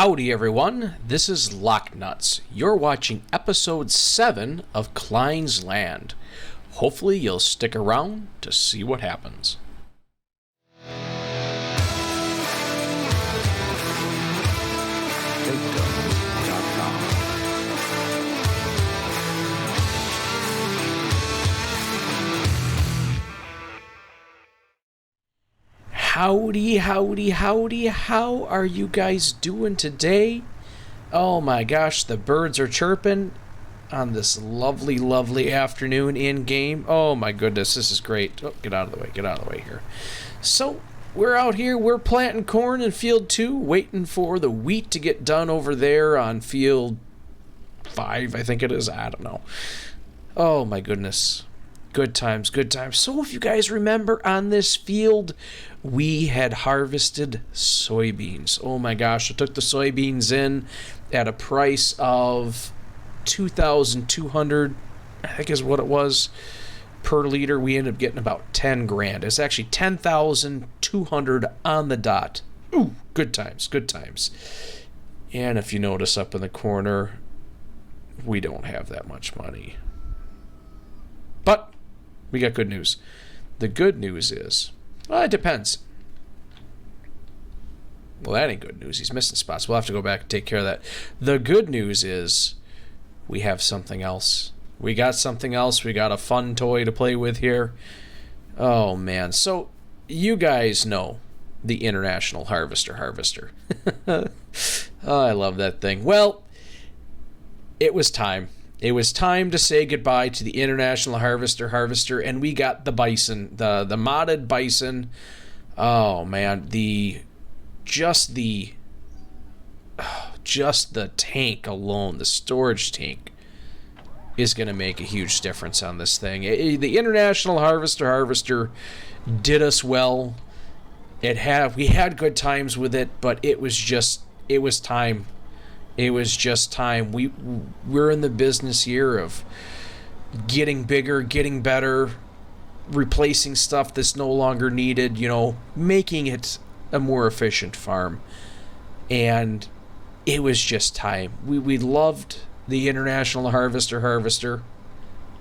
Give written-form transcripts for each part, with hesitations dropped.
Howdy everyone, this is Nutz. You're watching episode 7 of Kleines Land. Hopefully you'll stick around to see what happens. Howdy, how are you guys doing today? Oh my gosh, the birds are chirping on this lovely afternoon in-game. Oh my goodness, this is great. Oh, get out of the way here. So, we're out here, we're planting corn in field 2, waiting for the wheat to get done over there on field 5, I think it is, I don't know. Oh my goodness. Good times. So if you guys remember, on this field, we had harvested soybeans. Oh my gosh, I took the soybeans in at a price of $2,200, I think is what it was, per liter. We ended up getting about 10 grand. It's actually 10,200 on the dot. Ooh, good times. And if you notice up in the corner, we don't have that much money. But we got good news. The good news is, well, it depends. Well, that ain't good news. He's missing spots. We'll have to go back and take care of that. The good news is we have something else. We got something else. We got a fun toy to play with here. Oh, man. So, you guys know the International Harvester. Oh, I love that thing. Well, it was time. It was time to say goodbye to the International Harvester, and we got the bison, the modded bison. Oh man, just the tank alone, the storage tank, is going to make a huge difference on this thing. The International Harvester did us well. We had good times with it, but it was time. It was just time. We're in the business here of getting bigger, getting better, replacing stuff that's no longer needed, making it a more efficient farm. And it was just time. We loved the International Harvester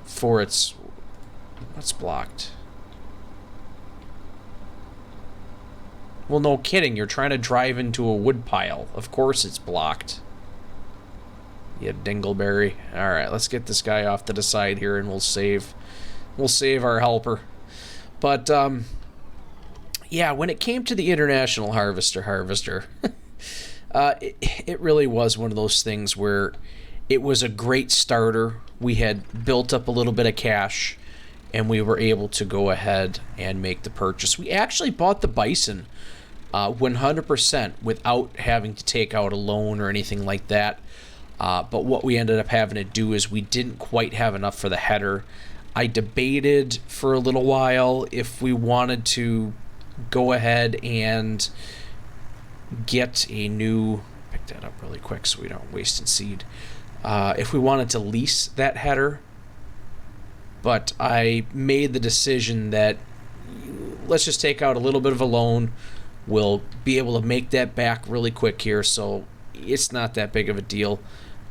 for its... What's blocked? Well, no kidding. You're trying to drive into a wood pile. Of course it's blocked. You dingleberry. Alright, let's get this guy off to the side here and we'll save our helper. But, yeah, when it came to the International Harvester, it really was one of those things where it was a great starter. We had built up a little bit of cash, and we were able to go ahead and make the purchase. We actually bought the bison 100% without having to take out a loan or anything like that. But what we ended up having to do is we didn't quite have enough for the header. I debated for a little while if we wanted to go ahead and get a new... Pick that up really quick so we don't waste seed. If we wanted to lease that header. But I made the decision that let's just take out a little bit of a loan. We'll be able to make that back really quick here, so it's not that big of a deal.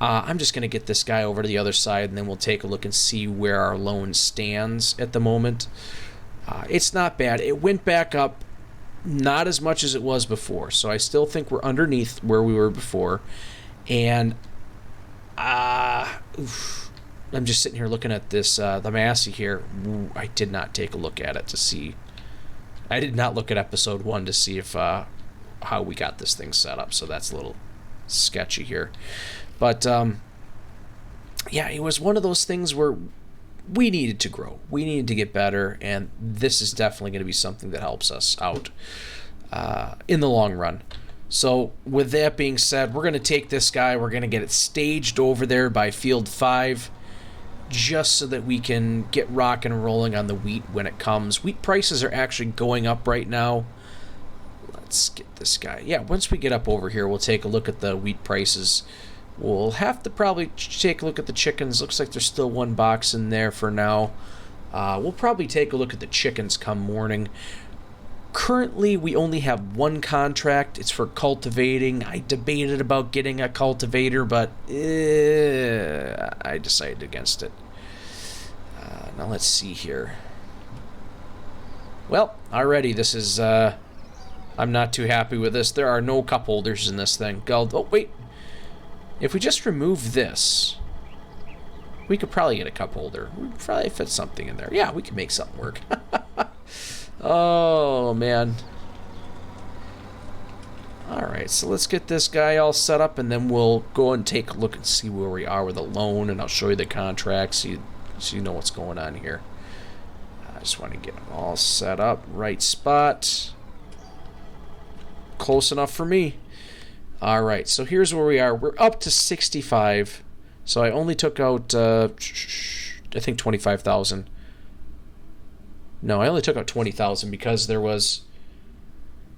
I'm just going to get this guy over to the other side, and then we'll take a look and see where our loan stands at the moment. It's not bad. It went back up, not as much as it was before, so I still think we're underneath where we were before. And I'm just sitting here looking at this, the Massey here. I did not take a look at it to see. I did not look at episode 1 to see if how we got this thing set up, so that's a little sketchy here. But, yeah, it was one of those things where we needed to grow. We needed to get better, and this is definitely going to be something that helps us out in the long run. So, with that being said, we're going to take this guy. We're going to get it staged over there by field 5, just so that we can get rocking and rolling on the wheat when it comes. Wheat prices are actually going up right now. Let's get this guy. Yeah, once we get up over here, we'll take a look at the wheat prices. We'll have to probably take a look at the chickens. Looks like there's still one box in there for now. We'll probably take a look at the chickens come morning. Currently, we only have one contract. It's for cultivating. I debated about getting a cultivator, but I decided against it. Now let's see here. Well, already this is... I'm not too happy with this. There are no cup holders in this thing. Oh, wait. If we just remove this, we could probably get a cup holder. We could probably fit something in there. Yeah, we could make something work. Oh, man. Alright, so let's get this guy all set up, and then we'll go and take a look and see where we are with the loan, and I'll show you the contract so you know what's going on here. I just want to get them all set up. Right spot. Close enough for me. Alright, so here's where we are. We're up to 65. So I only took out, I think 25,000. No, I only took out 20,000 because there was...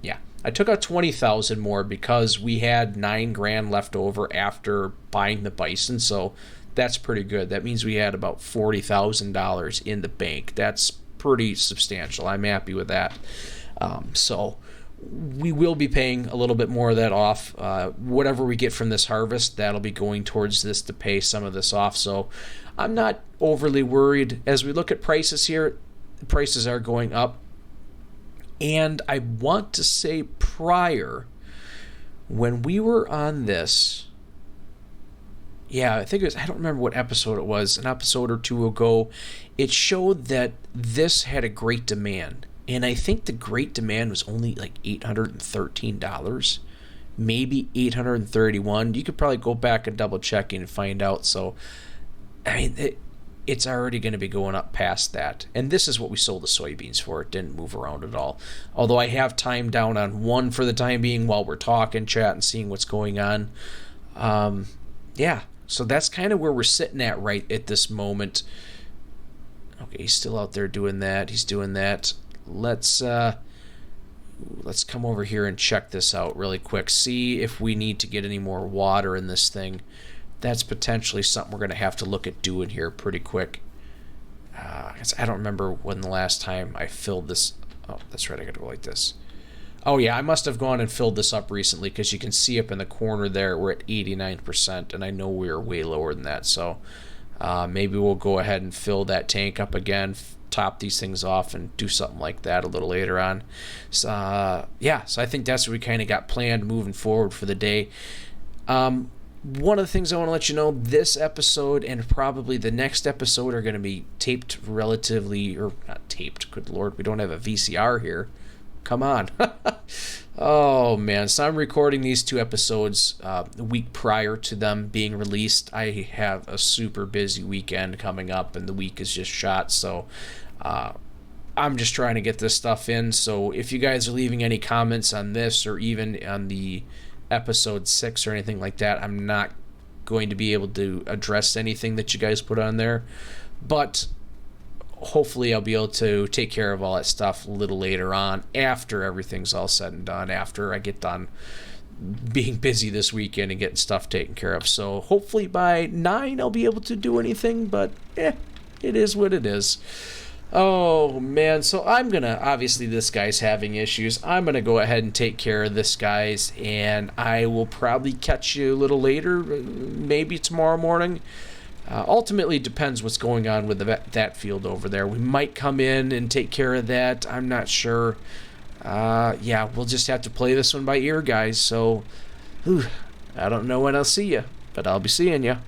Yeah, I took out 20,000 more because we had 9 grand left over after buying the bison, so that's pretty good. That means we had about $40,000 in the bank. That's pretty substantial. I'm happy with that. So we will be paying a little bit more of that off. Whatever we get from this harvest, that'll be going towards this to pay some of this off. So I'm not overly worried. As we look at prices here, prices are going up, and I want to say prior, when we were on this, yeah, I think it was, I don't remember what episode it was, an episode or two ago, it showed that this had a great demand, and I think the great demand was only like $813, maybe $831. You could probably go back and double check and find out. So I mean, it's already going to be going up past that. And this is what we sold the soybeans for. It didn't move around at all. Although I have time down on one for the time being while we're talking, chatting, seeing what's going on. Yeah, so that's kind of where we're sitting at right at this moment. Okay, he's still out there doing that. He's doing that. Let's come over here and check this out really quick. See if we need to get any more water in this thing. That's potentially something we're going to have to look at doing here pretty quick. I don't remember when the last time I filled this. Oh, that's right. I got to go like this. Oh, yeah. I must have gone and filled this up recently because you can see up in the corner there we're at 89%, and I know we're way lower than that. So maybe we'll go ahead and fill that tank up again, top these things off, and do something like that a little later on. So, yeah, so I think that's what we kind of got planned moving forward for the day. One of the things I want to let you know, this episode and probably the next episode are going to be taped relatively, or not taped, good lord, we don't have a VCR here. Come on. Oh, man. So I'm recording these 2 episodes the week prior to them being released. I have a super busy weekend coming up, and the week is just shot, so I'm just trying to get this stuff in. So if you guys are leaving any comments on this or even on the episode 6 or anything like that, I'm not going to be able to address anything that you guys put on there, but hopefully I'll be able to take care of all that stuff a little later on after everything's all said and done, after I get done being busy this weekend and getting stuff taken care of. So hopefully by 9 I'll be able to do anything, but it is what it is. Oh, man. So I'm going to, obviously this guy's having issues. I'm going to go ahead and take care of this, guys, and I will probably catch you a little later, maybe tomorrow morning. Ultimately, depends what's going on with that field over there. We might come in and take care of that. I'm not sure. Yeah, we'll just have to play this one by ear, guys. So, I don't know when I'll see you, but I'll be seeing you.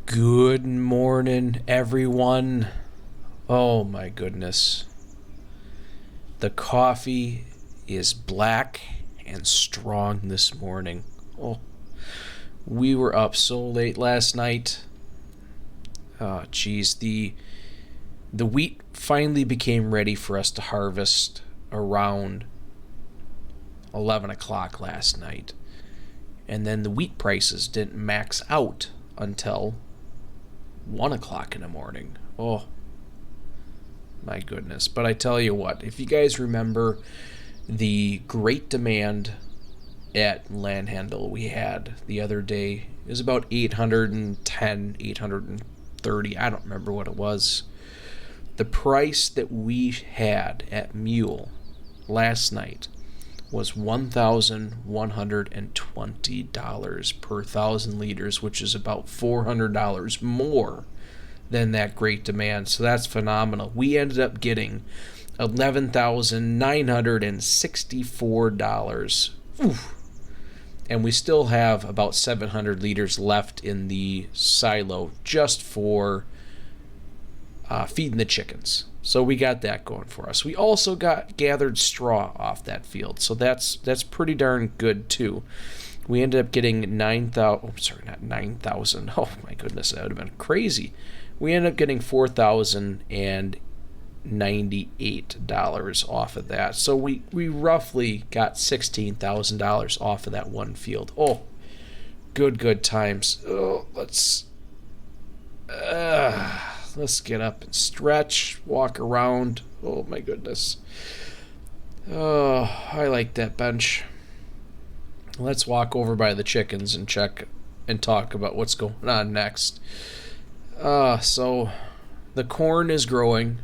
Good morning, everyone. Oh my goodness. The coffee is black and strong this morning. Oh, we were up so late last night. Oh, geez. The wheat finally became ready for us to harvest around 11 o'clock last night. And then the wheat prices didn't max out until 1 o'clock in the morning. Oh, my goodness. But I tell you what, if you guys remember the great demand at Landhandle we had the other day, it was about 810, 830, I don't remember what it was. The price that we had at Mule last night was $1,120 per 1,000 liters, which is about $400 more than that great demand. So that's phenomenal. We ended up getting $11,964. Oof. And we still have about 700 liters left in the silo just for feeding the chickens. So we got that going for us. We also got gathered straw off that field, so that's pretty darn good too. We ended up getting 9,000. Oh, sorry, not 9,000. Oh my goodness, that would have been crazy. We ended up getting $4,098 off of that. So we roughly got $16,000 off of that one field. Oh, good times. Oh, let's get up and stretch, walk around. Oh my goodness. Oh, I like that bench. Let's walk over by the chickens and check and talk about what's going on next. So the corn is growing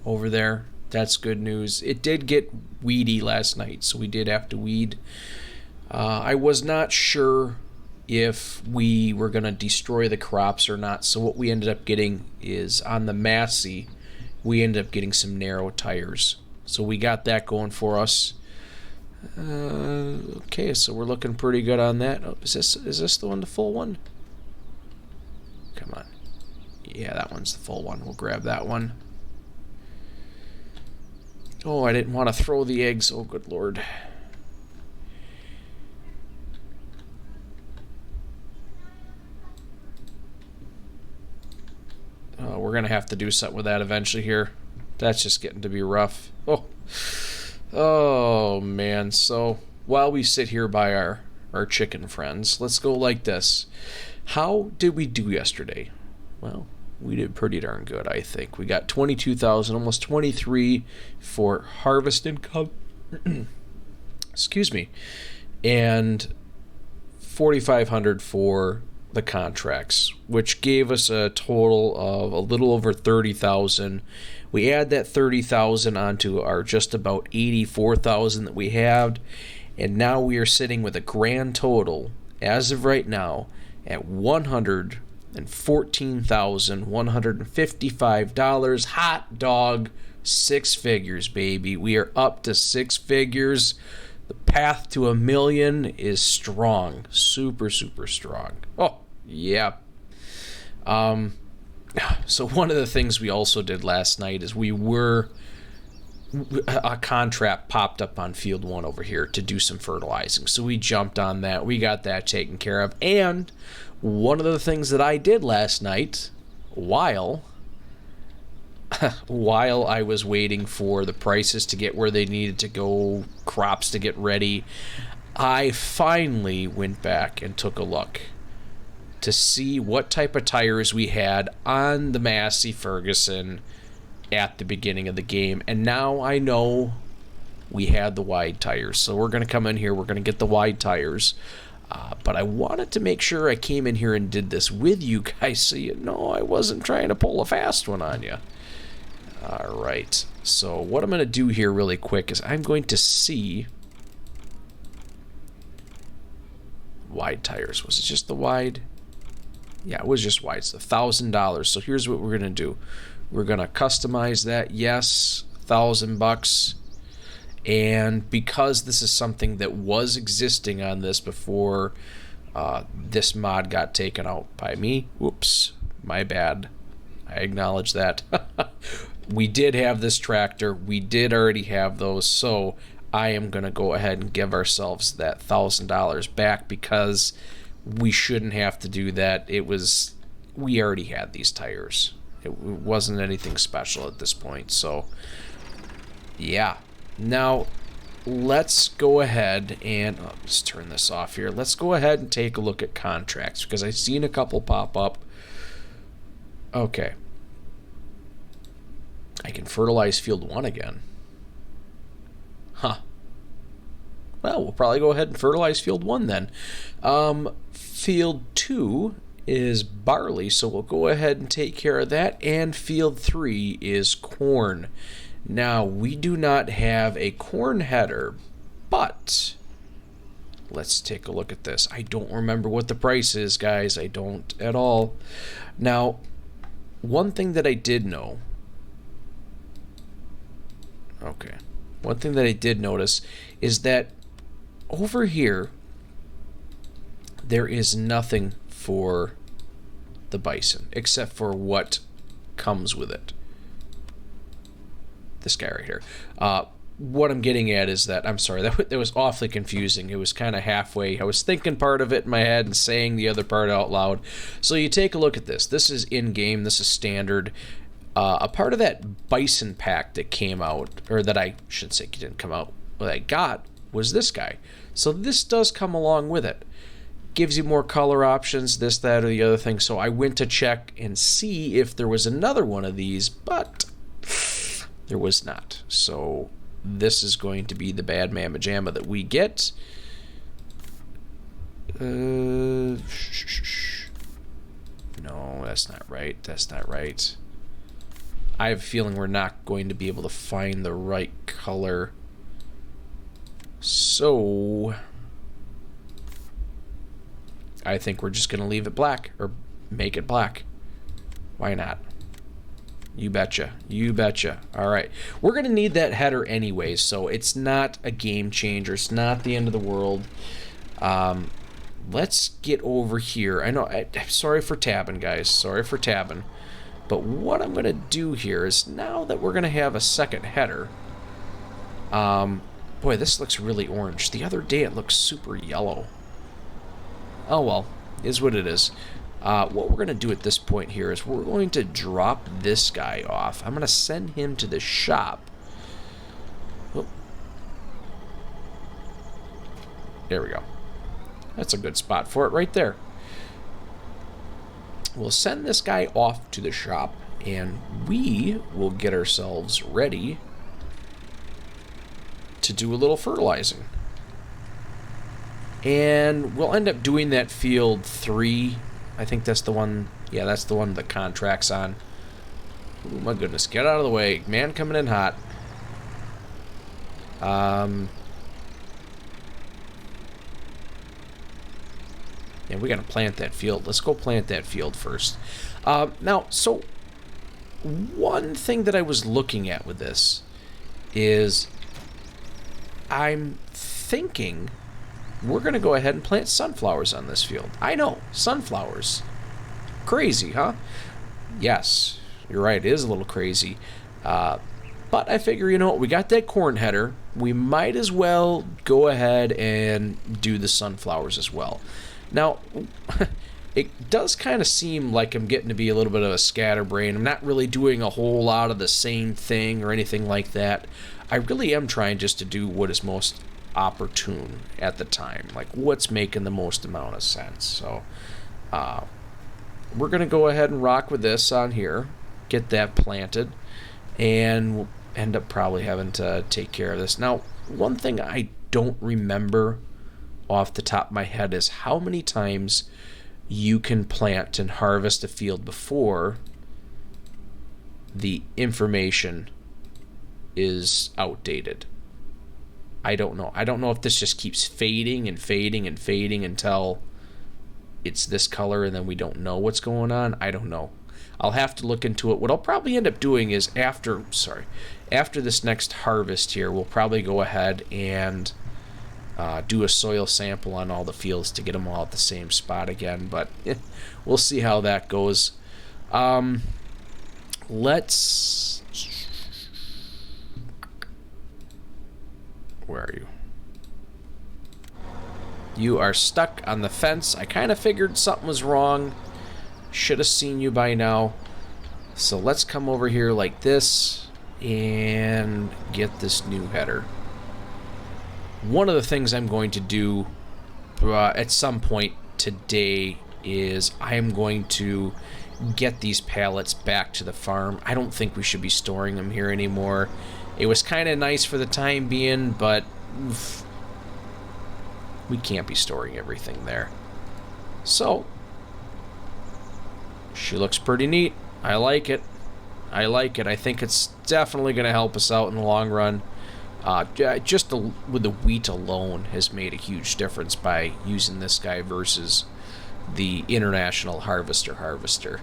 over there. That's good news. It did get weedy last night, so we did have to weed. I was not sure if we were going to destroy the crops or not, so what we ended up getting is on the Massey, we ended up getting some narrow tires. So we got that going for us. Okay, so we're looking pretty good on that. Oh, is this the one, the full one? Come on. Yeah, that one's the full one. We'll grab that one. Oh, I didn't want to throw the eggs. Oh, good Lord. Oh, we're going to have to do something with that eventually here. That's just getting to be rough. Oh man. So while we sit here by our chicken friends, let's go like this. How did we do yesterday? Well, we did pretty darn good, I think. We got 22,000, almost 23 for harvest income. Excuse me. And 4,500 for the contracts, which gave us a total of a little over 30,000. We add that 30,000 onto our just about 84,000 that we had, and now we are sitting with a grand total as of right now at $114,155. Hot dog, 6 figures, baby. We are up to 6 figures. The path to $1 million is strong, super strong. Oh yeah. So one of the things we also did last night is a contract popped up on field 1 over here to do some fertilizing. So we jumped on that. We got that taken care of. And one of the things that I did last night, while I was waiting for the prices to get where they needed to go, crops to get ready, I finally went back and took a look to see what type of tires we had on the Massey Ferguson at the beginning of the game. And now I know we had the wide tires. So we're going to come in here, we're going to get the wide tires. But I wanted to make sure I came in here and did this with you guys so you know I wasn't trying to pull a fast one on you. All right. So what I'm going to do here really quick is I'm going to see wide tires. Was it just the wide? Yeah, it was just wide. It's $1,000. So here's what we're going to do. We're going to customize that. Yes, $1,000. And because this is something that was existing on this before this mod got taken out by me, whoops, my bad. I acknowledge that. We did have this tractor. We did already have those. So I am going to go ahead and give ourselves that $1,000 back because we shouldn't have to do that. We already had these tires. It wasn't anything special at this point. So yeah. Now let's go ahead and let's turn this off here. Let's go ahead and take a look at contracts because I've seen a couple pop up. Okay. I can fertilize field 1 again. Huh. Well, we'll probably go ahead and fertilize field 1 then. Field 2 is barley, so we'll go ahead and take care of that. And field 3 is corn. Now, we do not have a corn header, but let's take a look at this. I don't remember what the price is, guys. I don't at all. Now, one thing that I did know... Okay. One thing that I did notice is that over here, there is nothing for the bison, except for what comes with it. This guy right here. What I'm getting at is that, I'm sorry, that was awfully confusing. It was kind of halfway. I was thinking part of it in my head and saying the other part out loud. So you take a look at this. This is in-game. This is standard. A part of that bison pack that came out, or that I should say didn't come out, what I got was this guy. So this does come along with it. Gives you more color options, this, that, or the other thing. So I went to check and see if there was another one of these, but there was not. So this is going to be the bad mamma jamma that we get. No, that's not right. That's not right. I have a feeling we're not going to be able to find the right color. So I think we're just going to leave it black, or make it black. Why not? You betcha. You betcha. All right. We're going to need that header anyways, so it's not a game changer. It's not the end of the world. Let's get over here. I know, I'm sorry for tabbing, guys. Sorry for tabbing. But what I'm going to do here is, now that we're going to have a second header... boy, this looks really orange. The other day it looked super yellow. Oh well, is what it is. What we're going to do at this point here is we're going to drop this guy off. I'm going to send him to the shop. Oh. There we go. That's a good spot for it right there. We'll send this guy off to the shop, and we will get ourselves ready to do a little fertilizing. And we'll end up doing that field 3. I think that's the one. Yeah, that's the one the contract's on. Oh my goodness, get out of the way. Man coming in hot. Yeah, we gotta plant that field. Let's go plant that field first. Now, so one thing that I was looking at with this is I'm thinking we're gonna go ahead and plant sunflowers on this field. I know, sunflowers. Crazy, huh? Yes, you're right, it is a little crazy. But I figure, you know what, we got that corn header. We might as well go ahead and do the sunflowers as well. Now, it does kind of seem like I'm getting to be a little bit of a scatterbrain. I'm not really doing a whole lot of the same thing or anything like that. I really am trying just to do what is most opportune at the time, like what's making the most amount of sense. So we're going to go ahead and rock with this on here, get that planted, and we'll end up probably having to take care of this. Now, one thing I don't remember off the top of my head is how many times you can plant and harvest a field before the information is outdated. I don't know. I don't know if this just keeps fading and fading and fading until it's this color and then we don't know what's going on. I don't know. I'll have to look into it. What I'll probably end up doing is after this next harvest here, we'll probably go ahead and do a soil sample on all the fields to get them all at the same spot again, but we'll see how that goes. Let's... Where are you? You are stuck on the fence. I kind of figured something was wrong. Should have seen you by now. So let's come over here like this and get this new header. One of the things I'm going to do at some point today is I am going to get these pallets back to the farm. I don't think we should be storing them here anymore. It was kind of nice for the time being, but we can't be storing everything there. So She looks pretty neat. I like it. I like it. I think it's definitely going to help us out in the long run. Just with the wheat alone has made a huge difference by using this guy versus the International Harvester.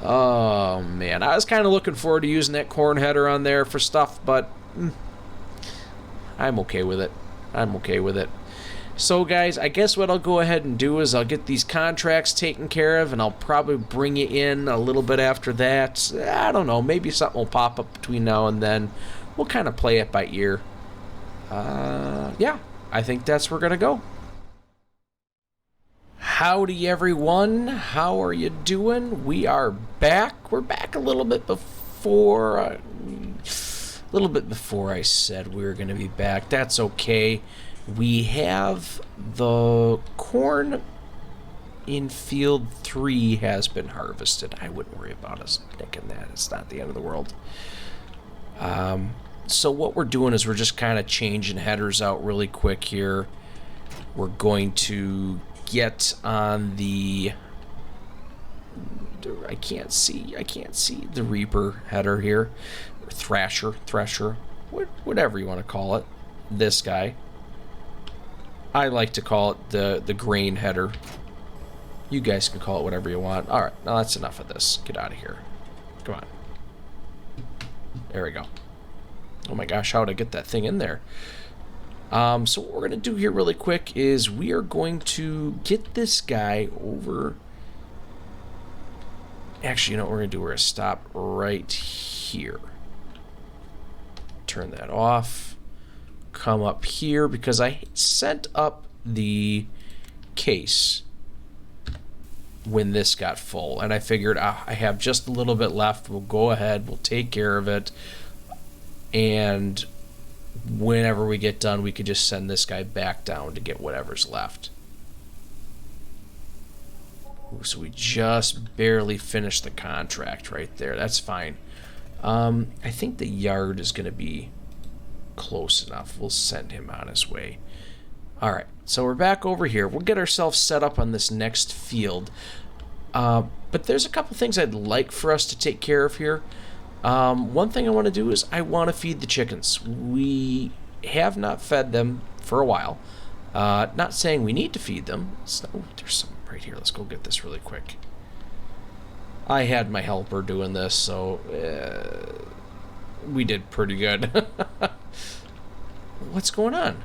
Oh, man. I was kind of looking forward to using that corn header on there for stuff, but I'm okay with it. I'm okay with it. So, guys, I guess what I'll go ahead and do is I'll get these contracts taken care of, and I'll probably bring you in a little bit after that. I don't know. Maybe something will pop up between now and then. We'll kind of play it by ear. Yeah, I think that's where we're going to go. Howdy, everyone. How are you doing? We are back. We're back a little bit before... I said we were going to be back. That's okay. We have the corn in field 3 has been harvested. I wouldn't worry about us picking that. It's not the end of the world. So what we're doing is we're just kind of changing headers out really quick here. We're going to get on the... I can't see the Reaper header here. Or Thresher, whatever you want to call it. This guy. I like to call it the grain header. You guys can call it whatever you want. Alright, now that's enough of this. Get out of here. Come on. There we go. Oh my gosh, how would I get that thing in there? So what we're going to do here really quick is we are going to get this guy over... Actually, you know what we're going to do? We're going to stop right here. Turn that off. Come up here because I sent up the case when this got full, and I figured I have just a little bit left. We'll go ahead, we'll take care of it, and whenever we get done we could just send this guy back down to get whatever's left. Ooh, so we just barely finished the contract right there. That's fine. I think the yard is going to be close enough. We'll send him on his way. Alright, so we're back over here. We'll get ourselves set up on this next field. But there's a couple things I'd like for us to take care of here. One thing I want to do is I want to feed the chickens. We have not fed them for a while. Not saying we need to feed them. Oh, there's some right here. Let's go get this really quick. I had my helper doing this, so we did pretty good. What's going on?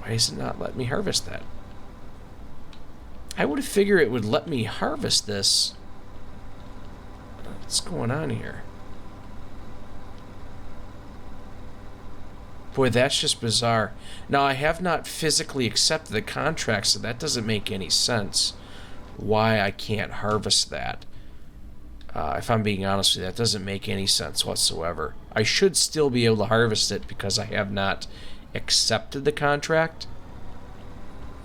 Why is it not letting me harvest that? I would have figured it would let me harvest this. What's going on here? Boy, that's just bizarre. Now, I have not physically accepted the contract, so that doesn't make any sense why I can't harvest that. If I'm being honest with you, that doesn't make any sense whatsoever. I should still be able to harvest it because I have not accepted the contract.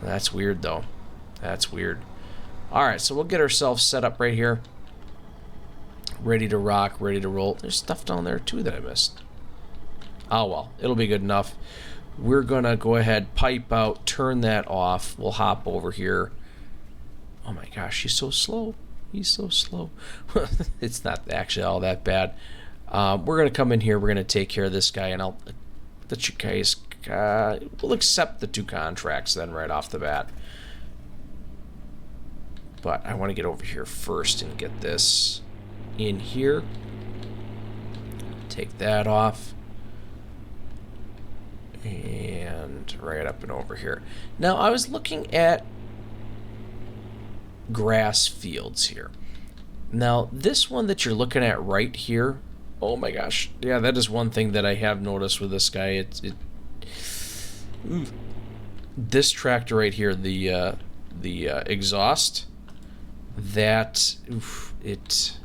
That's weird, though. That's weird. Alright, so we'll get ourselves set up right here. Ready to rock, ready to roll. There's stuff down there, too, that I missed. Oh, well. It'll be good enough. We're going to go ahead, pipe out, turn that off. We'll hop over here. Oh, my gosh, he's so slow. He's so slow. It's not actually all that bad. We're going to come in here. We're going to take care of this guy, and I'll let you guys... we'll accept the 2 contracts then right off the bat. But I want to get over here first and get this in here. Take that off. And right up and over here. Now, I was looking at grass fields here. Now, this one that you're looking at right here, oh my gosh, yeah, that is one thing that I have noticed with this guy. This tractor right here, the exhaust, that it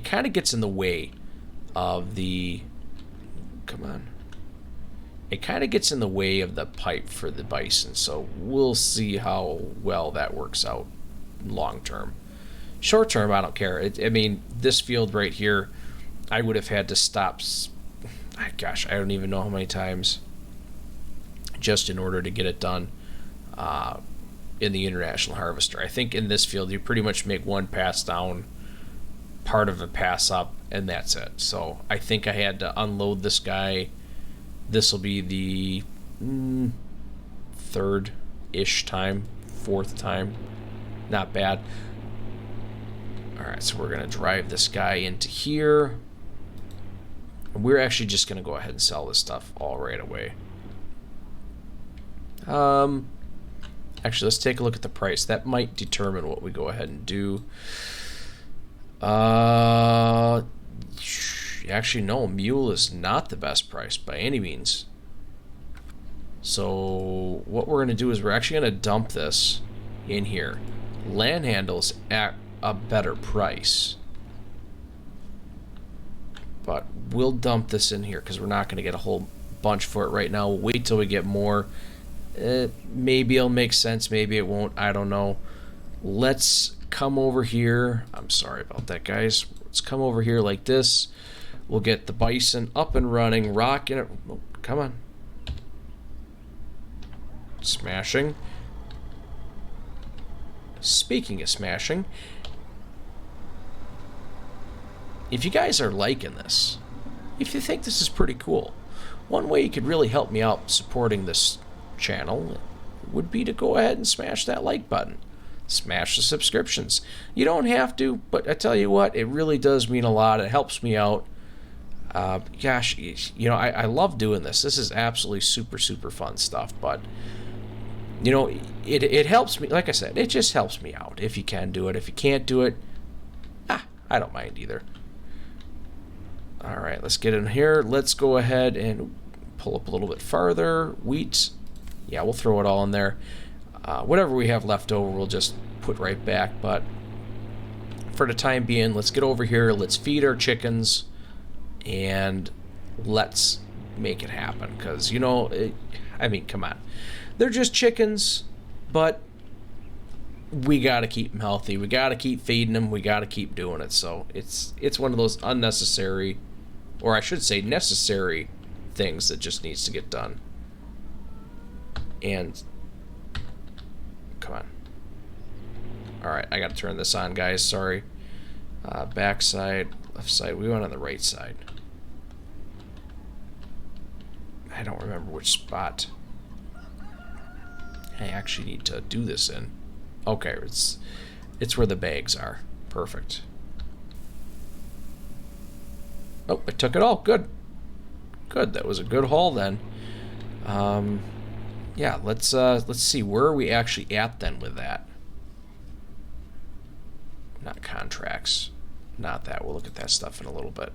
kind of gets in the way of the, come on, it kind of gets in the way of the pipe for the bison, so we'll see how well that works out long term. Short term, I don't care. I mean, this field right here, I would have had to stop, gosh, I don't even know how many times, just in order to get it done. in the International Harvester. I think in this field you pretty much make one pass down, part of a pass up, and that's it. So I think I had to unload this guy. This will be the third-ish time, fourth time. Not bad. Alright, so we're going to drive this guy into here. And we're actually just going to go ahead and sell this stuff all right away. Actually, let's take a look at the price. That might determine what we go ahead and do. Actually, no, mule is not the best price by any means. So what we're going to do is we're actually going to dump this in here. Land handle's at a better price. But we'll dump this in here because we're not going to get a whole bunch for it right now. We'll wait till we get more. Maybe it'll make sense, maybe it won't, I don't know. Let's come over here. I'm sorry about that, guys. Let's come over here like this. We'll get the bison up and running, rocking it. Oh, come on. Smashing. Speaking of smashing, if you guys are liking this, if you think this is pretty cool, one way you could really help me out supporting this channel would be to go ahead and smash that like button. Smash the subscriptions. You don't have to, but I tell you what, it really does mean a lot. It helps me out. Gosh, you know, I love doing this. This is absolutely super, super fun stuff, but you know, it helps me. Like I said, it just helps me out. If you can do it. If you can't do it, I don't mind either. Alright, let's get in here. Let's go ahead and pull up a little bit farther. Wheat. Yeah, we'll throw it all in there. Whatever we have left over, we'll just put right back. But for the time being, let's get over here. Let's feed our chickens. And let's make it happen. Because, you know, I mean, come on. They're just chickens, but we got to keep them healthy. We got to keep feeding them. We got to keep doing it. So it's one of those unnecessary, or I should say necessary, things that just needs to get done. And come on. Alright, I gotta turn this on, guys. Sorry. Back side, left side. We went on the right side. I don't remember which spot I actually need to do this in. Okay, it's where the bags are. Perfect. Oh, I took it all. Good. Good. That was a good haul then. Yeah, let's see, where are we actually at then with that? Not contracts. Not that. We'll look at that stuff in a little bit.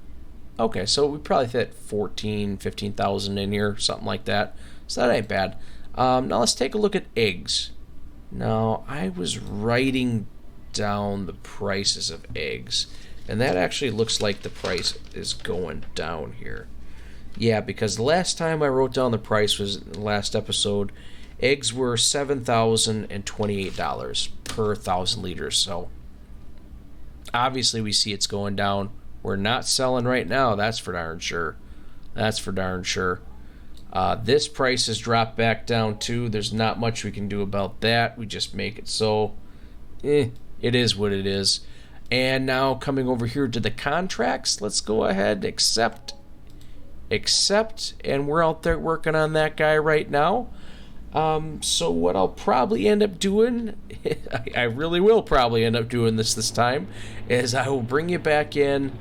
Okay, so we probably fit 15,000 in here, something like that. So that ain't bad. Now let's take a look at eggs. Now, I was writing down the prices of eggs, and that actually looks like the price is going down here. Yeah, because the last time I wrote down the price was in the last episode. Eggs were $7,028 per 1,000 liters. So obviously we see it's going down. We're not selling right now. That's for darn sure. That's for darn sure. This price has dropped back down too. There's not much we can do about that. We just make it so. It is what it is. And now coming over here to the contracts, let's go ahead, accept, and we're out there working on that guy right now. So what I'll probably end up doing, I really will probably end up doing this time, is I will bring you back in.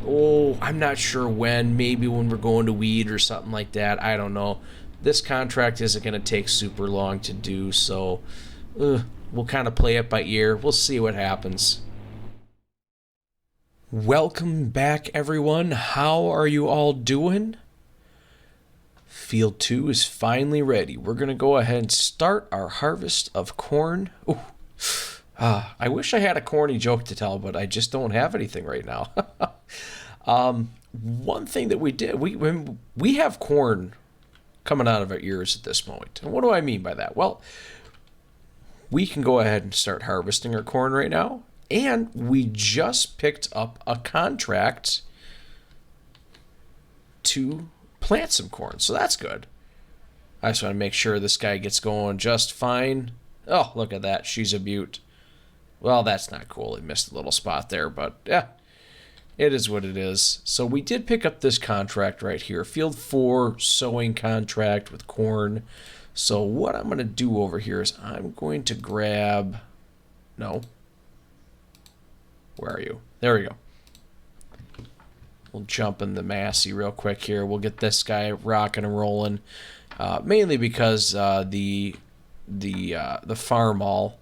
Oh, I'm not sure when, maybe when we're going to weed or something like that. I don't know. This contract isn't going to take super long to do, so we'll kind of play it by ear. We'll see what happens. Welcome back, everyone. How are you all doing? Field 2 is finally ready. We're going to go ahead and start our harvest of corn. Ooh. I wish I had a corny joke to tell, but I just don't have anything right now. One thing that we did, we have corn coming out of our ears at this moment. And what do I mean by that? Well, we can go ahead and start harvesting our corn right now. And we just picked up a contract to plant some corn. So that's good. I just want to make sure this guy gets going just fine. Oh, look at that. She's a beaut. Well, that's not cool. He missed a little spot there, but yeah, it is what it is. So we did pick up this contract right here. Field 4 sowing contract with corn. So what I'm going to do over here is I'm going to grab... No. Where are you? There we go. We'll jump in the Massey real quick here. We'll get this guy rocking and rolling. Mainly because the farm all,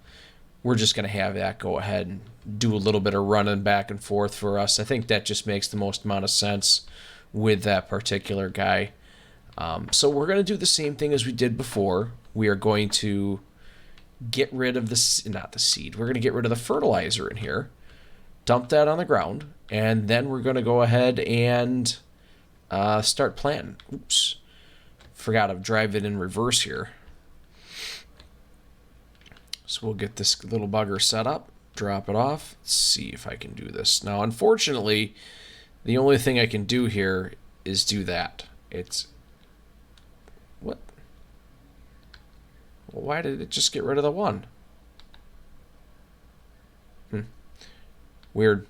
we're just going to have that go ahead and do a little bit of running back and forth for us. I think that just makes the most amount of sense with that particular guy. So we're going to do the same thing as we did before. We are going to get rid of not the seed. We're going to get rid of the fertilizer in here. Dump that on the ground. And then we're going to go ahead and start planting. Oops. Forgot to drive it in reverse here. So we'll get this little bugger set up. Drop it off. Let's see if I can do this. Now, unfortunately, the only thing I can do here is do that. It's... What? Well, why did it just get rid of the one? Weird.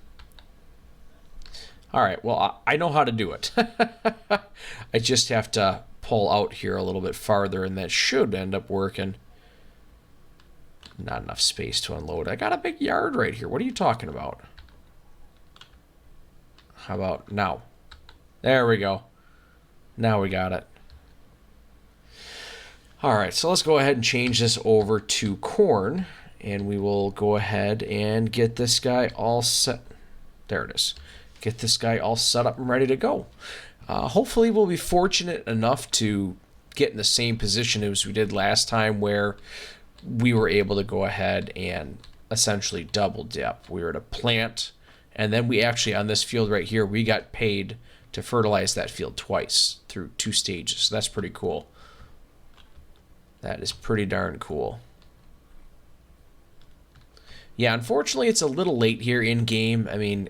Alright, well, I know how to do it. I just have to pull out here a little bit farther, and that should end up working. Not enough space to unload. I got a big yard right here. What are you talking about? How about now? There we go. Now we got it. Alright, so let's go ahead and change this over to corn. And we will go ahead and get this guy all set. There it is. Get this guy all set up and ready to go. Hopefully we'll be fortunate enough to get in the same position as we did last time, where we were able to go ahead and essentially double dip. We were to plant, and then we actually, on this field right here, we got paid to fertilize that field twice through 2 stages. So that's pretty cool. That is pretty darn cool. Yeah, unfortunately, it's a little late here in game. I mean,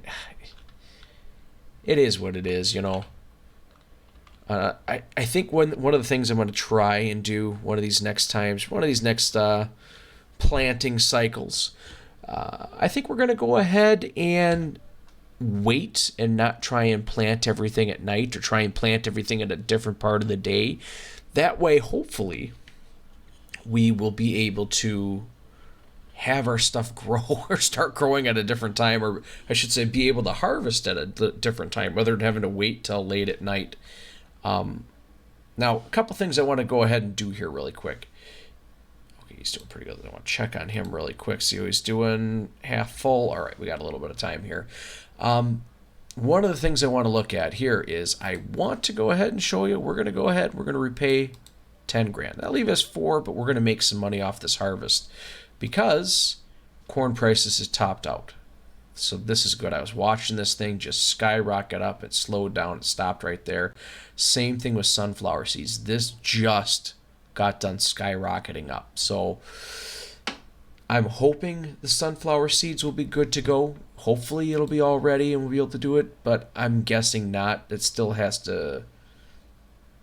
it is what it is, you know. I think one of the things I'm going to try and do one of these next planting cycles, I think we're going to go ahead and wait and not try and plant everything at night, or try and plant everything at a different part of the day. That way, hopefully, we will be able to have our stuff grow or start growing at a different time, or I should say be able to harvest at a different time, rather than having to wait till late at night. Now, a couple things I want to go ahead and do here really quick. Okay, he's doing pretty good. I want to check on him really quick, see how he's doing. Half full. All right, we got a little bit of time here. One of the things I want to look at here is I want to go ahead and show you, we're going to repay 10 grand. That'll leave us 4, but we're going to make some money off this harvest, because corn prices is topped out. So this is good. I was watching this thing just skyrocket up. It slowed down. It stopped right there. Same thing with sunflower seeds. This just got done skyrocketing up. So I'm hoping the sunflower seeds will be good to go. Hopefully it'll be all ready and we'll be able to do it, but I'm guessing not. It still has to...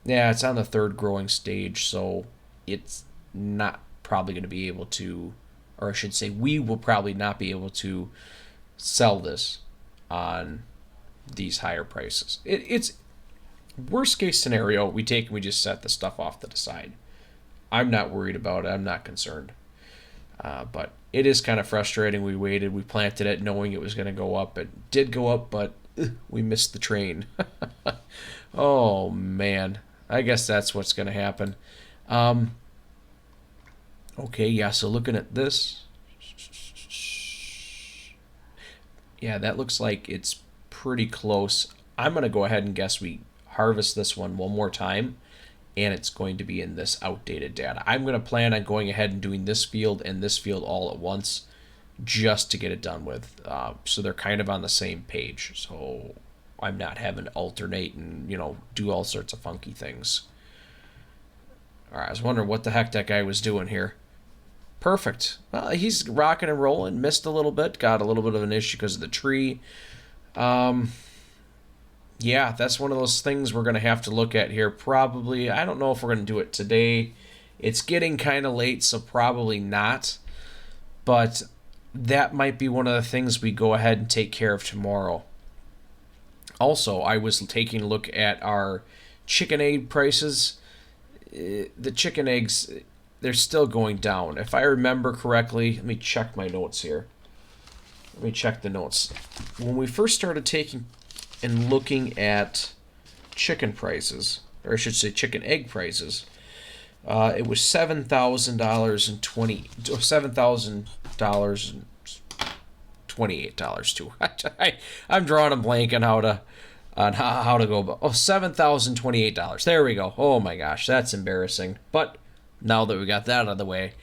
Yeah, it's on the 3rd growing stage, so it's not probably going to be able to... Or I should say, we will probably not be able to sell this on these higher prices. It's worst case scenario, we take and we just set the stuff off to the side. I'm not worried about it. I'm not concerned. But it is kind of frustrating. We waited. We planted it knowing it was going to go up. It did go up, but we missed the train. Oh, man. I guess that's what's going to happen. Okay, yeah, so looking at this, yeah, that looks like it's pretty close. I'm going to go ahead and guess we harvest this one more time, and it's going to be in this outdated data. I'm going to plan on going ahead and doing this field and this field all at once, just to get it done with. So they're kind of on the same page, so I'm not having to alternate and, you know, do all sorts of funky things. All right, I was wondering what the heck that guy was doing here. Perfect. Well, he's rocking and rolling. Missed a little bit. Got a little bit of an issue because of the tree. Yeah, that's one of those things we're going to have to look at here. Probably, I don't know if we're going to do it today. It's getting kind of late, so probably not. But that might be one of the things we go ahead and take care of tomorrow. Also, I was taking a look at our chicken egg prices. The chicken eggs, they're still going down. If I remember correctly, let me check my notes here. Let me check the notes. When we first started taking and looking at chicken prices, or I should say chicken egg prices, it was $7,028 too. I'm drawing a blank on how to go about. Oh, $7,028. There we go. Oh my gosh, that's embarrassing. But now that we got that out of the way,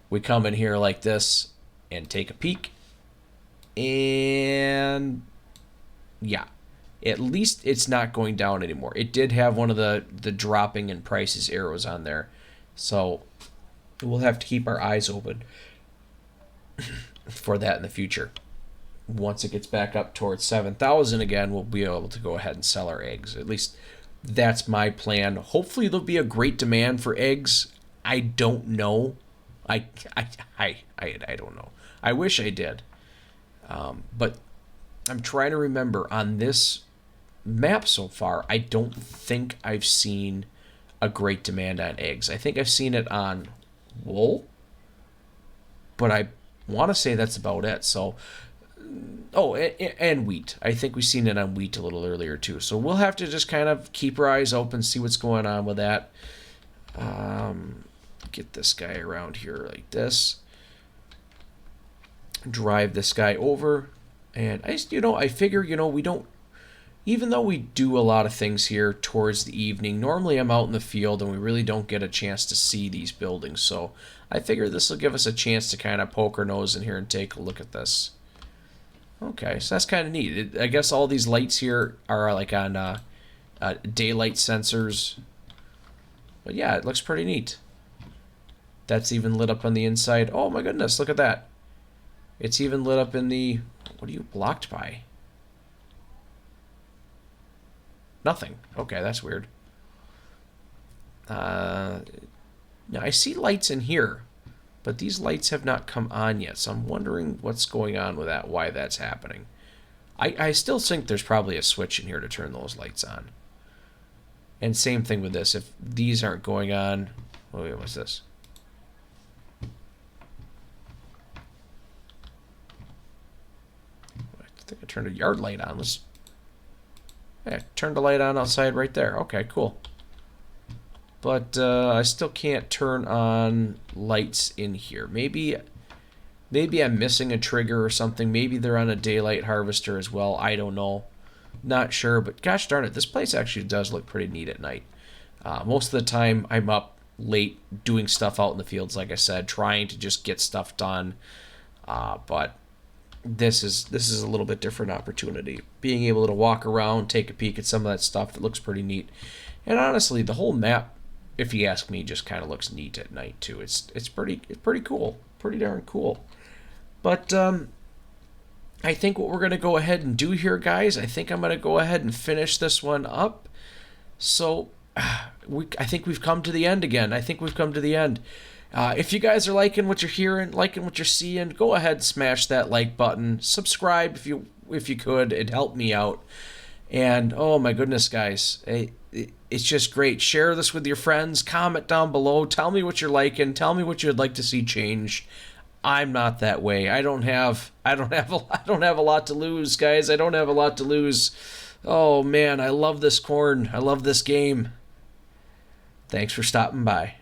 we come in here like this and take a peek. And yeah, at least it's not going down anymore. It did have one of the dropping in prices arrows on there. So we'll have to keep our eyes open for that in the future. Once it gets back up towards 7,000 again, we'll be able to go ahead and sell our eggs. At least that's my plan. Hopefully there'll be a great demand for eggs. I don't know. I don't know. I wish I did. But I'm trying to remember on this map so far, I don't think I've seen a great demand on eggs. I think I've seen it on wool, but I want to say that's about it. So, oh, and wheat. I think we've seen it on wheat a little earlier too. So we'll have to just kind of keep our eyes open, see what's going on with that. Get this guy around here like this. Drive this guy over. And I figure, we don't, even though we do a lot of things here towards the evening, normally I'm out in the field and we really don't get a chance to see these buildings. So I figure this will give us a chance to kind of poke our nose in here and take a look at this. Okay, so that's kind of neat. I guess all these lights here are like on daylight sensors. But yeah, it looks pretty neat. That's even lit up on the inside. Oh my goodness, look at that. It's even lit up in the... What are you blocked by? Nothing. Okay, that's weird. Now I see lights in here, but these lights have not come on yet, so I'm wondering what's going on with that, why that's happening. I still think there's probably a switch in here to turn those lights on. And same thing with this. If these aren't going on... Oh, wait, what's this? I think I turned a yard light on. Yeah, turned the light on outside right there. Okay, cool. But I still can't turn on lights in here. Maybe I'm missing a trigger or something. Maybe they're on a daylight harvester as well. I don't know. Not sure, but gosh darn it, this place actually does look pretty neat at night. Most of the time I'm up late doing stuff out in the fields, like I said, trying to just get stuff done. But this is a little bit different opportunity. Being able to walk around, take a peek at some of that stuff, it looks pretty neat. And honestly, the whole map, if you ask me, just kind of looks neat at night too. It's pretty cool, pretty darn cool. But I think what we're gonna go ahead and do here, guys, I think I'm gonna go ahead and finish this one up. So I think we've come to the end again. I think we've come to the end. If you guys are liking what you're hearing, liking what you're seeing, go ahead and smash that like button. Subscribe if you could. It'd help me out. And oh my goodness, guys, it's just great. Share this with your friends. Comment down below. Tell me what you're liking. Tell me what you'd like to see changed. I'm not that way. I don't have a lot to lose, guys. I don't have a lot to lose. Oh man, I love this corn. I love this game. Thanks for stopping by.